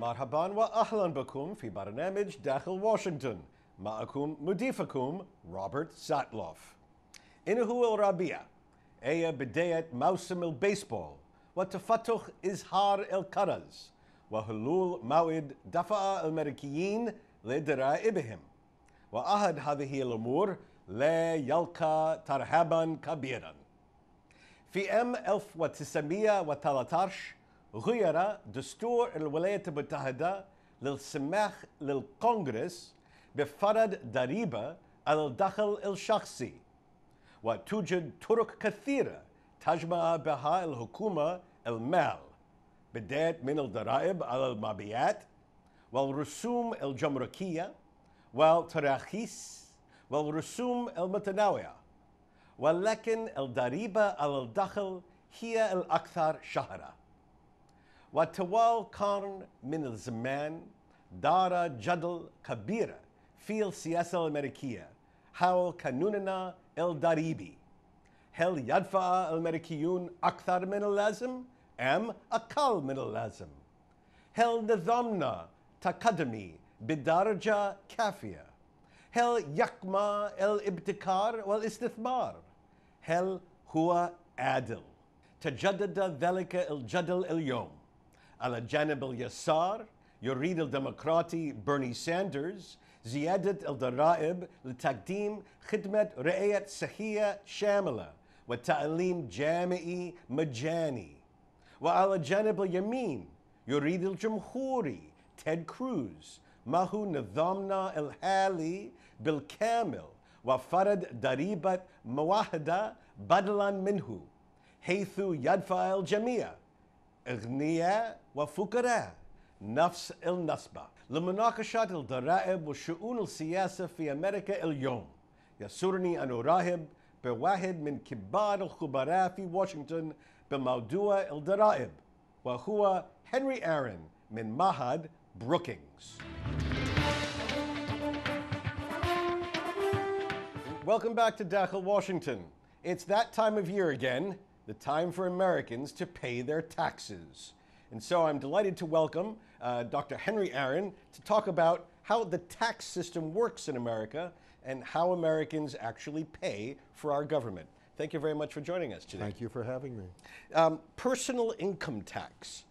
مرحبا وأهلا بكم في برنامج داخل واشنطن. معكم مضيفكم روبرت ساتلوف. إنه الربيع، أي بداية موسم البيسبول وتفتح إزهار الكرز وحلول موعد دفع الأمريكيين لضرائبهم، وأحد هذه الأمور لا يلقى ترحابا كبيرا. في عام 1913 غير دستور الولايات المتحدة للسماح للكونغرس بفرض ضريبة على الدخل الشخصي، وتوجد طرق كثيرة تجمع بها الحكومة المال، بداية من الضرائب على المبيعات والرسوم الجمركية والتراخيص والرسوم المتنوعة، ولكن الضريبة على الدخل هي الأكثر شهرة. وطوال قرن من الزمان دار جدل كبير في السياسة الأمريكية حول قانوننا الضريبي. هل يدفع الأمريكيون أكثر من اللازم أم أقل من اللازم؟ هل نظامنا تقدمي بدرجة كافية؟ هل يقمع الابتكار والاستثمار؟ هل هو عادل؟ تجدد ذلك الجدل اليوم. على الجانب اليسار يريد الديمقراطي برني ساندرز زيادة الضرائب لتقديم خدمة رعاية صحية شاملة وتعليم جامعي مجاني. وعلى الجانب اليمين يريد الجمهوري تيد كروز محو نظامنا الحالي بالكامل وفرض ضريبة موحدة بدلا منه، حيث يدفع الجميع أغنياء وفقراء نفس النسبة. لمناقشة الضرائب وشؤون السياسة في أمريكا اليوم، يسرني أن أرحب بواحد من كبار الخبراء في واشنطن بموضوع الضرائب، وهو هنري آرون من معهد بروكينغز. Welcome back to Dakhel, Washington. It's that time of year again, the time for Americans to pay their taxes. And so I'm delighted to welcome Dr. Henry Aaron to talk about how the tax system works in America and how Americans actually pay for our government. Thank you very much for joining us today. Thank you for having me. Personal income tax.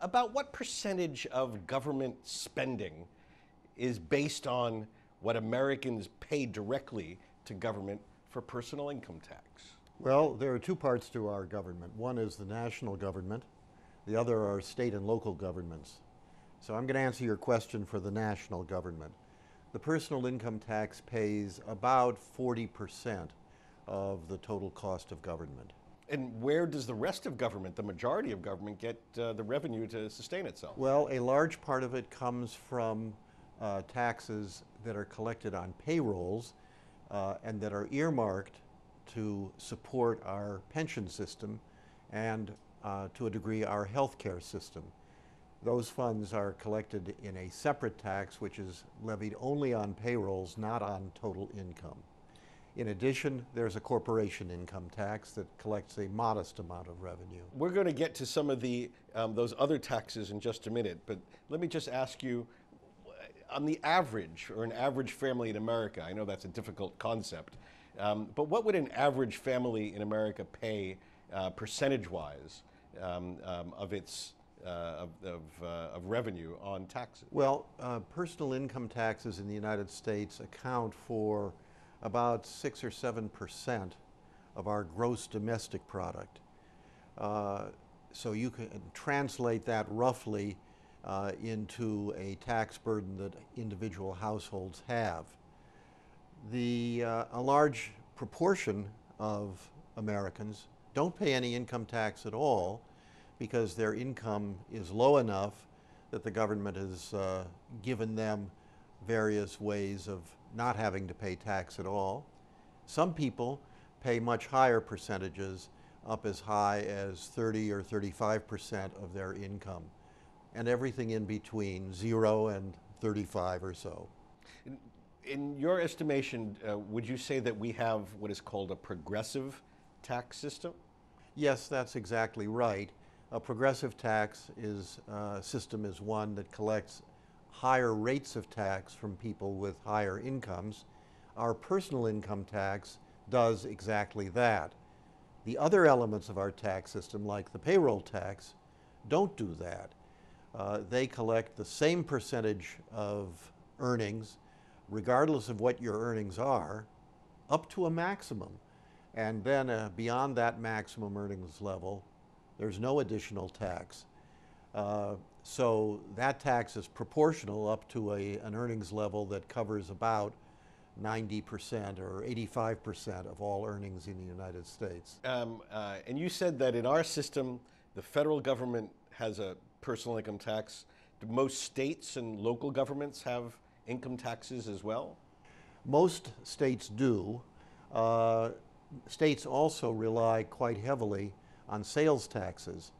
About what percentage of government spending is based on what Americans pay directly to government for personal income tax? Well, there are two parts to our government. One is the national government. The other are state and local governments. So I'm going to answer your question for the national government. The personal income tax pays about 40% of the total cost of government. And where does the rest of government, the majority of government, get the revenue to sustain itself? Well, a large part of it comes from taxes that are collected on payrolls and that are earmarked to support our pension system and to a degree our healthcare system. Those funds are collected in a separate tax which is levied only on payrolls, not on total income. In addition, there's a corporation income tax that collects a modest amount of revenue. We're going to get to some of the those other taxes in just a minute, but let me just ask you, on the average, or an average family in America, I know that's a difficult concept, but what would an average family in America pay percentage-wise of its of revenue on taxes? Well, personal income taxes in the United States account for about 6 or 7% of our gross domestic product. So you can translate that roughly into a tax burden that individual households have. A large proportion of Americans don't pay any income tax at all because their income is low enough that the government has given them various ways of not having to pay tax at all. Some people pay much higher percentages, up as high as 30 or 35% of their income, and everything in between 0 and 35 or so. In your estimation, would you say that we have what is called a progressive tax system? Yes, that's exactly right. A progressive tax system is one that collects higher rates of tax from people with higher incomes. Our personal income tax does exactly that. The other elements of our tax system, like the payroll tax, don't do that. They collect the same percentage of earnings, regardless of what your earnings are, up to a maximum. And then beyond that maximum earnings level, there's no additional tax. So that tax is proportional up to an earnings level that covers about 90% or 85% of all earnings in the United States. And you said that in our system, the federal government has a personal income tax. Do most states and local governments have income taxes as well? Most states do. States also rely quite heavily on sales taxes,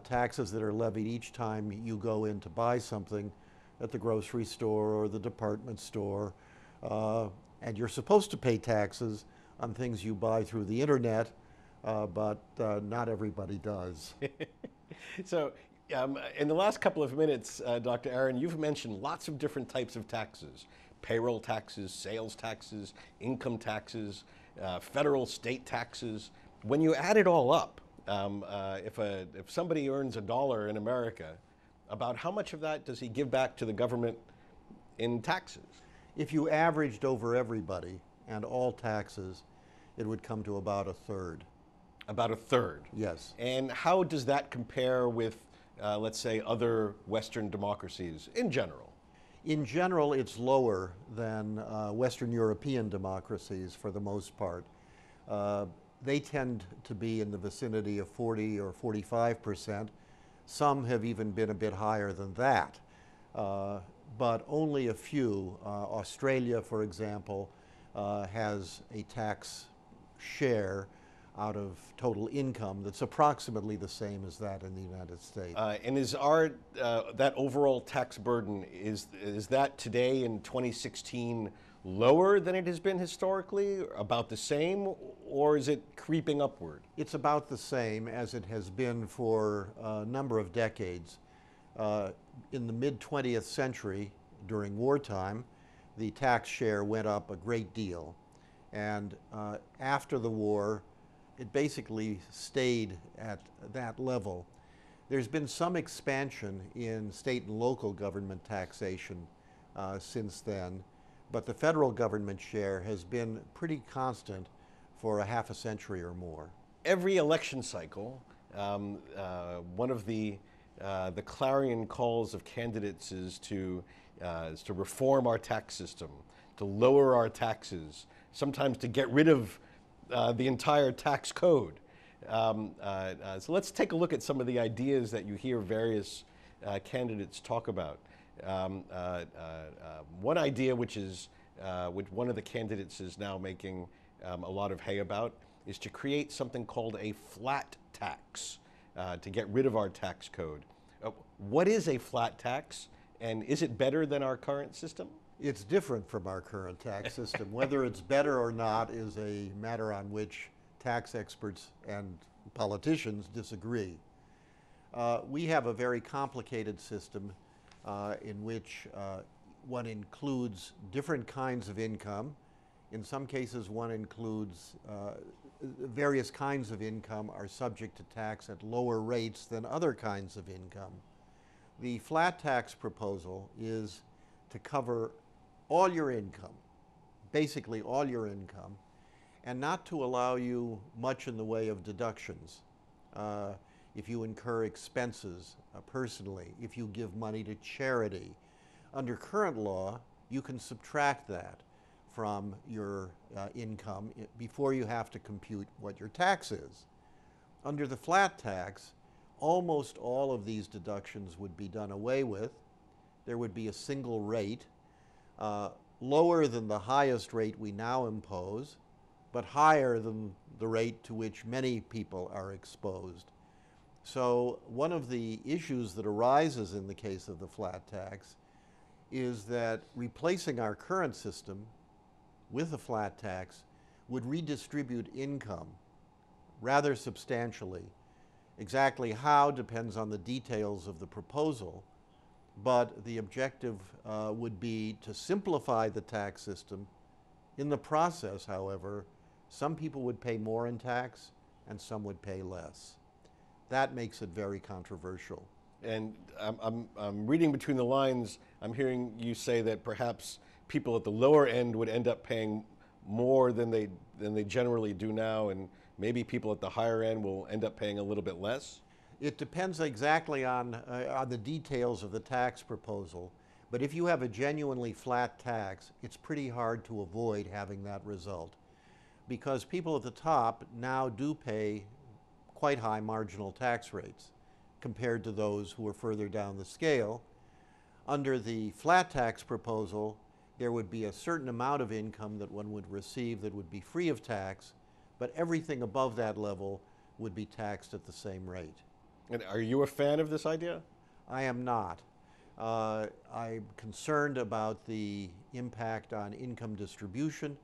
taxes that are levied each time you go in to buy something at the grocery store or the department store. And you're supposed to pay taxes on things you buy through the internet, but not everybody does. So in the last couple of minutes, Dr. Aaron, you've mentioned lots of different types of taxes: payroll taxes, sales taxes, income taxes, federal, state taxes. When you add it all up, if somebody earns $1 in America, about how much of that does he give back to the government in taxes? If you averaged over everybody and all taxes, it would come to about a third. About a third? Yes. And how does that compare with, let's say, other Western democracies in general? In general, it's lower than Western European democracies for the most part. They tend to be in the vicinity of 40 or 45%. Some have even been a bit higher than that. But only a few. Australia, for example, has a tax share out of total income that's approximately the same as that in the United States. And is our that overall tax burden, is that today in 2016 lower than it has been historically, about the same, or is it creeping upward? It's about the same as it has been for a number of decades. In the mid-20th century, during wartime, the tax share went up a great deal. And after the war, it basically stayed at that level. There's been some expansion in state and local government taxation since then, but the federal government share has been pretty constant for a half a century or more. Every election cycle, one of the clarion calls of candidates is to reform our tax system, to lower our taxes, sometimes to get rid of the entire tax code. So let's take a look at some of the ideas that you hear various candidates talk about. One idea which one of the candidates is now making a lot of hay about is to create something called a flat tax to get rid of our tax code. What is a flat tax, and is it better than our current system? It's different from our current tax system. Whether it's better or not is a matter on which tax experts and politicians disagree. We have a very complicated system in which one includes different kinds of income. In some cases, one includes various kinds of income are subject to tax at lower rates than other kinds of income. The flat tax proposal is to cover all your income, basically all your income, and not to allow you much in the way of deductions. If you incur expenses personally, if you give money to charity, under current law, you can subtract that from your income before you have to compute what your tax is. Under the flat tax, almost all of these deductions would be done away with. There would be a single rate, lower than the highest rate we now impose, but higher than the rate to which many people are exposed. So one of the issues that arises in the case of the flat tax is that replacing our current system with a flat tax would redistribute income rather substantially Exactly how depends on the details of the proposal, but the objective would be to simplify the tax system. In the process, however, some people would pay more in tax and some would pay less. That makes it very controversial. And I'm reading between the lines, I'm hearing you say that perhaps people at the lower end would end up paying more than they generally do now, and maybe people at the higher end will end up paying a little bit less? It depends exactly on the details of the tax proposal, but if you have a genuinely flat tax, it's pretty hard to avoid having that result, because people at the top now do pay quite high marginal tax rates compared to those who are further down the scale. Under the flat tax proposal, there would be a certain amount of income that one would receive that would be free of tax, but everything above that level would be taxed at the same rate. And are you a fan of this idea? I am not. I'm concerned about the impact on income distribution,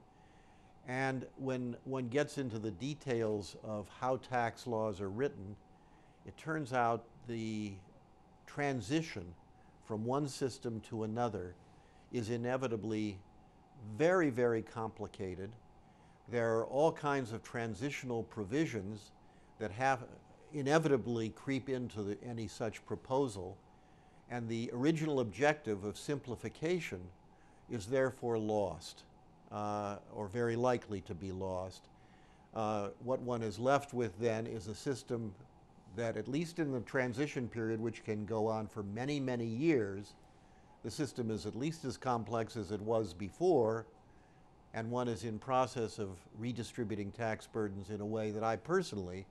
and when one gets into the details of how tax laws are written, it turns out the transition from one system to another is inevitably very, very complicated. There are all kinds of transitional provisions that have inevitably creep into any such proposal, and the original objective of simplification is therefore lost, or very likely to be lost. What one is left with then is a system that, at least in the transition period, which can go on for many, many years, the system is at least as complex as it was before, and one is in process of redistributing tax burdens in a way that I personally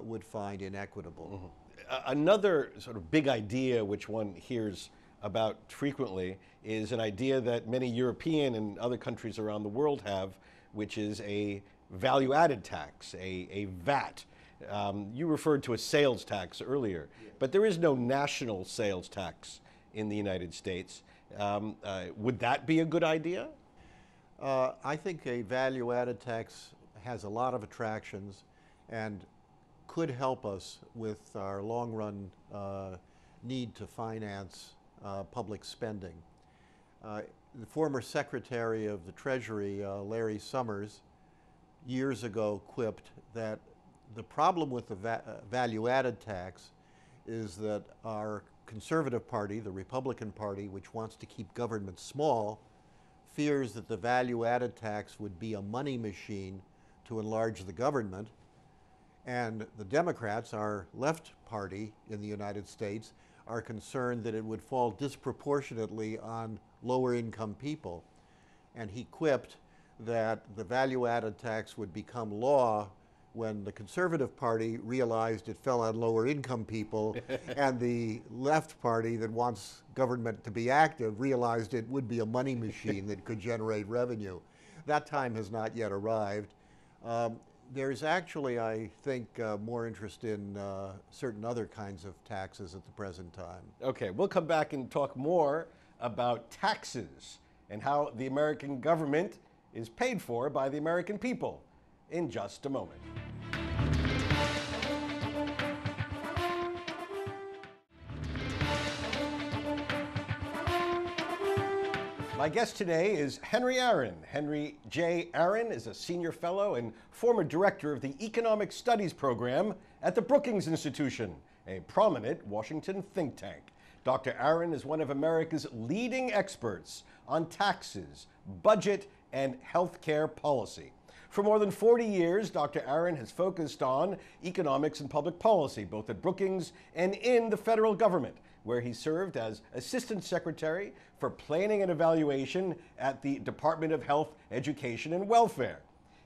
would find inequitable. Mm-hmm. Another sort of big idea which one hears about frequently is an idea that many European and other countries around the world have, which is a value-added tax, a VAT. You referred to a sales tax earlier, but there is no national sales tax in the United States. Would that be a good idea? I think a value-added tax has a lot of attractions and could help us with our long-run need to finance public spending. The former Secretary of the Treasury, Larry Summers, years ago quipped that the problem with the value-added tax is that our conservative party, the Republican Party, which wants to keep government small, fears that the value-added tax would be a money machine to enlarge the government. And the Democrats, our left party in the United States, are concerned that it would fall disproportionately on lower income people. And he quipped that the value-added tax would become law when the Conservative Party realized it fell on lower income people and the left party that wants government to be active realized it would be a money machine that could generate revenue. That time has not yet arrived. There's actually, I think, more interest in certain other kinds of taxes at the present time. Okay, we'll come back and talk more about taxes and how the American government is paid for by the American people in just a moment. My guest today is Henry Aaron. Henry J. Aaron is a senior fellow and former director of the Economic Studies program at the Brookings Institution, a prominent Washington think tank. Dr. Aaron is one of America's leading experts on taxes, budget, and healthcare policy. For more than 40 years, Dr. Aaron has focused on economics and public policy, both at Brookings and in the federal government, where he served as Assistant Secretary for Planning and Evaluation at the Department of Health, Education, and Welfare.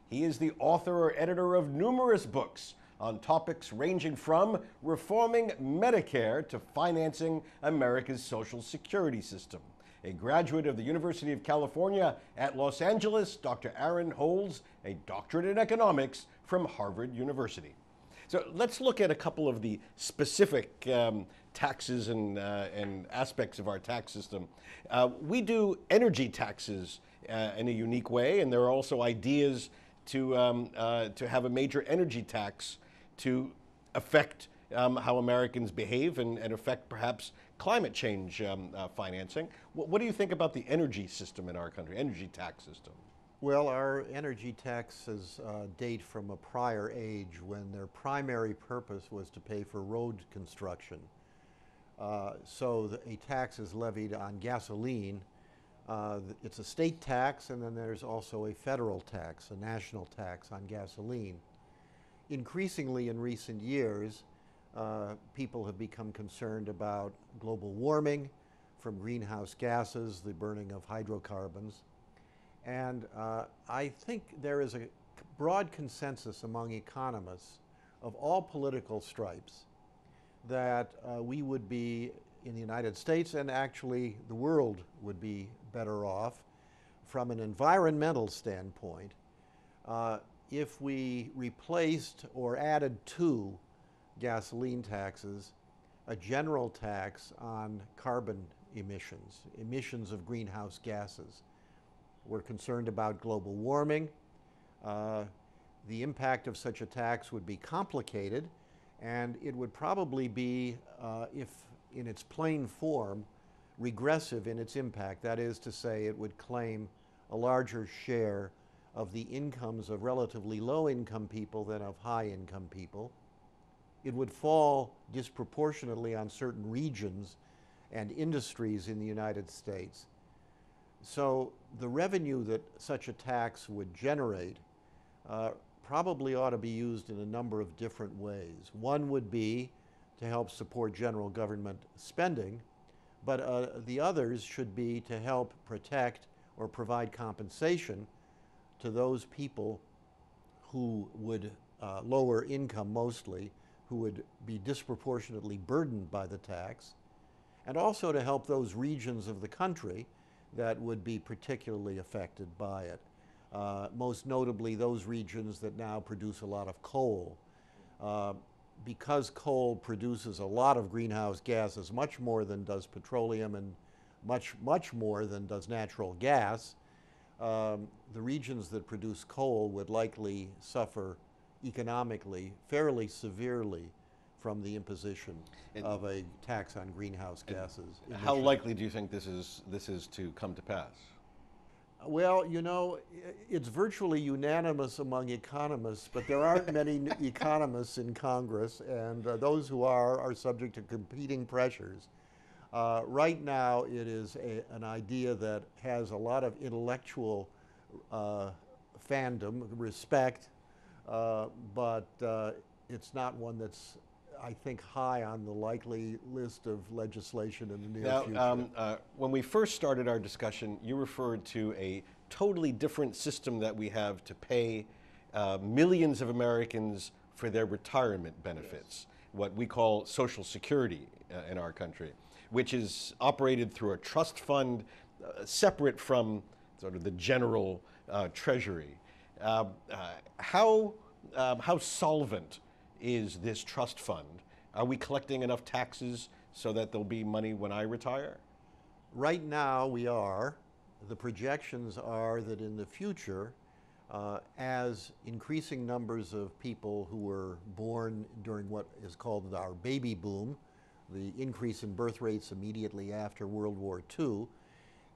He is the author or editor of numerous books on topics ranging from reforming Medicare to financing America's Social Security system. A graduate of the University of California at Los Angeles, Dr. Aaron holds a doctorate in economics from Harvard University. So let's look at a couple of the specific taxes and aspects of our tax system. We do energy taxes in a unique way, and there are also ideas to have a major energy tax to affect how Americans behave and affect perhaps climate change financing. What do you think about the energy system in our country, energy tax system? Well, our energy taxes date from a prior age when their primary purpose was to pay for road construction. So a tax is levied on gasoline. It's a state tax, and then there's also a federal tax, a national tax on gasoline. Increasingly in recent years, people have become concerned about global warming from greenhouse gases, the burning of hydrocarbons. And I think there is a broad consensus among economists of all political stripes that we would be, in the United States and actually the world would be better off from an environmental standpoint if we replaced or added to gasoline taxes a general tax on carbon emissions of greenhouse gases. We're concerned about global warming. The impact of such a tax would be complicated, and it would probably be, if in its plain form, regressive in its impact. That is to say, it would claim a larger share of the incomes of relatively low-income people than of high-income people. It would fall disproportionately on certain regions and industries in the United States. So the revenue that such a tax would generate probably ought to be used in a number of different ways. One would be to help support general government spending, but the others should be to help protect or provide compensation to those people who would, lower income mostly, who would be disproportionately burdened by the tax, and also to help those regions of the country that would be particularly affected by it. Most notably those regions that now produce a lot of coal. Because coal produces a lot of greenhouse gases, much more than does petroleum and much more than does natural gas, the regions that produce coal would likely suffer economically fairly severely from the imposition of a tax on greenhouse gases. How likely do you think this is to come to pass? Well, you know, it's virtually unanimous among economists, but there aren't many economists in Congress, and those who are subject to competing pressures. Right now, it is an idea that has a lot of intellectual fandom, respect, but it's not one that's, I think, high on the likely list of legislation in the near future. When we first started our discussion, you referred to a totally different system that we have to pay millions of Americans for their retirement benefits, what we call Social Security in our country, which is operated through a trust fund separate from sort of the general treasury. How solvent is this trust fund? Are we collecting enough taxes so that there'll be money when I retire? Right now we are. The projections are that in the future, as increasing numbers of people who were born during what is called our baby boom, the increase in birth rates immediately after World War II,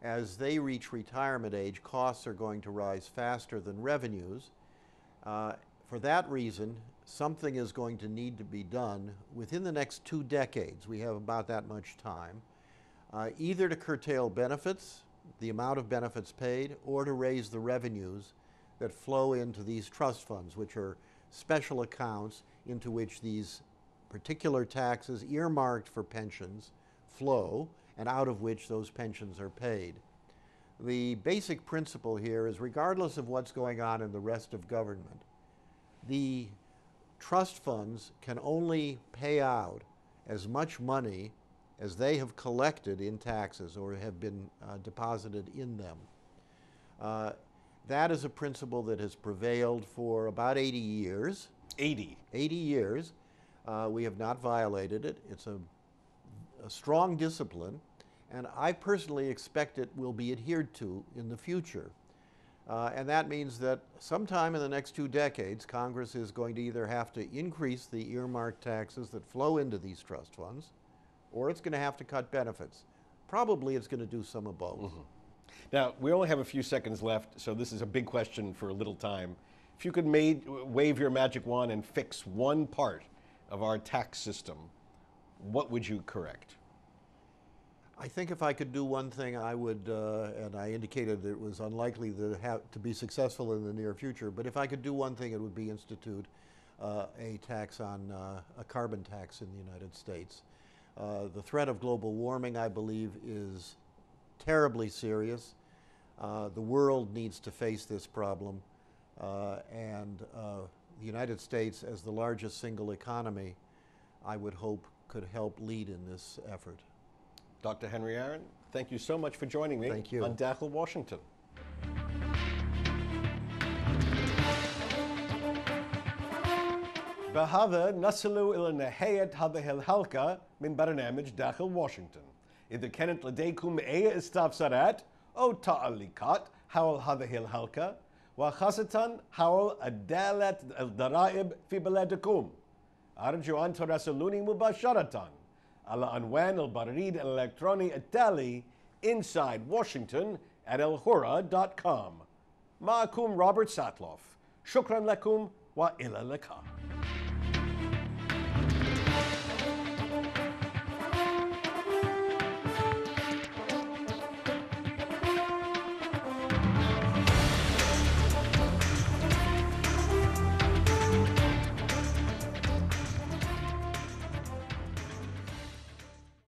as they reach retirement age, costs are going to rise faster than revenues. For that reason, something is going to need to be done within the next 2 decades. We have about that much time, either to curtail benefits, the amount of benefits paid, or to raise the revenues that flow into these trust funds, which are special accounts into which these particular taxes earmarked for pensions flow, and out of which those pensions are paid. The basic principle here is, regardless of what's going on in the rest of government, the trust funds can only pay out as much money as they have collected in taxes or have been deposited in them. That is a principle that has prevailed for about 80 years. 80 years. We have not violated it. It's a strong discipline, and I personally expect it will be adhered to in the future. And that means that sometime in the next 2 decades, Congress is going to either have to increase the earmarked taxes that flow into these trust funds, or it's going to have to cut benefits. Probably it's going to do some of both. Mm-hmm. Now, we only have a few seconds left, so this is a big question for a little time. If you could wave your magic wand and fix one part of our tax system, what would you correct? I think if I could do one thing, I would, and I indicated that it was unlikely to be successful in the near future, but if I could do one thing, it would be institute a tax on a carbon tax in the United States. The threat of global warming, I believe, is terribly serious. The world needs to face this problem, and the United States, as the largest single economy, I would hope could help lead in this effort. Dr. Henry Aaron, thank you so much for joining me on Dakhel, Washington. بهذا نصل إلى نهاية هذه الحلقة من برنامج داخل واشنطن. إذا كانت لديكم أي استفسارات أو تعليقات حول هذه الحلقة وخاصة حول عدالة الضرائب في بلادكم، أرجو أن تراسلوني مباشرة على عنوان البريد الإلكتروني التالي insidewashington@alhurra.com. معكم روبرت ساتلوف. شكرا لكم وإلى اللقاء.